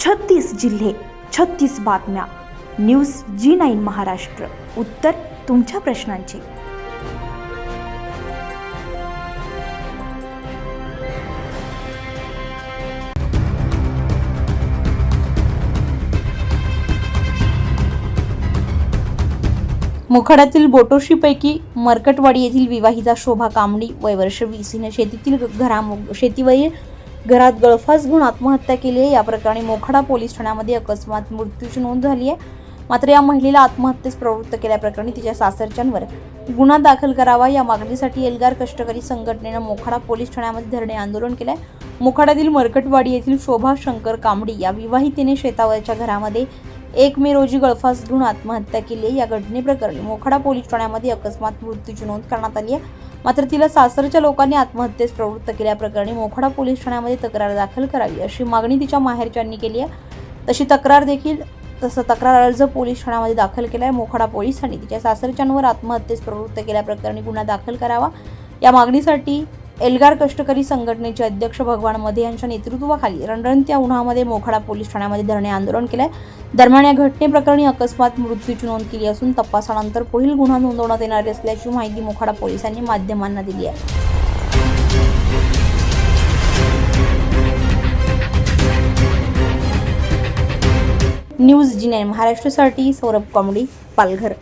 36 जिल्हे, 36 बातम्या. News G9 Maharashtra. उत्तर तुमच्या प्रश्नांची. मोखाड्यातील बोटोशीपैकी मरकटवाडी येथील विवाहिता शोभा कामडी वय वर्ष 20 हिने शेतीवरील घरात गळफास घेऊन आत्महत्या केली आहे. या प्रकरणी मोखाडा पोलीस ठाण्यामध्ये अकस्मात मृत्यूची नोंद झाली आहे. मात्र या महिलेला आत्महत्येस प्रवृत्त केल्याप्रकरणी तिच्या सासरच्यांवर गुन्हा दाखल करावा या मागणीसाठी एल्गार कष्टकरी संघटनेनं मोखाडा पोलीस ठाण्यामध्ये धरणे आंदोलन केले. मोखाड्यातील मरकटवाडी येथील शोभा शंकर कामडी या विवाहितेने शेतावरच्या घरामध्ये 1 मे रोजी गळफास घेऊन आत्महत्या केली. या घटनेप्रकरणी मोखाडा पोलीस ठाण्यामध्ये अकस्मात मृत्यूची नोंद करण्यात आली आहे. मात्र तिला सासरच्या लोकांनी आत्महत्येस प्रवृत्त केल्याप्रकरणी मोखाडा पोलीस ठाण्यामध्ये तक्रार दाखल करावी अशी मागणी तिच्या माहेरच्यांनी केली आहे. तसा तक्रार अर्ज पोलीस ठाण्यामध्ये दाखल केलाय. मोखाडा पोलिसांनी तिच्या सासरच्यांवर आत्महत्येस प्रवृत्त केल्याप्रकरणी गुन्हा दाखल करावा या मागणीसाठी एल्गार कष्टकरी संघटनेचे अध्यक्ष भगवान मध्ये यांच्या नेतृत्वाखाली रणरणत्या उन्हामध्ये मोखाडा पोलीस ठाण्यामध्ये धरणे आंदोलन केलंय. दरम्यान या घटनेप्रकरणी अकस्मात मृत्यूची नोंद केली असून तपासानंतर पुढील गुन्हा नोंदवण्यात येणार असल्याची माहिती मोखाडा पोलिसांनी माध्यमांना दिली आहे. न्यूज G9 महाराष्ट्रासाठी सौरभ कामडी, पालघर.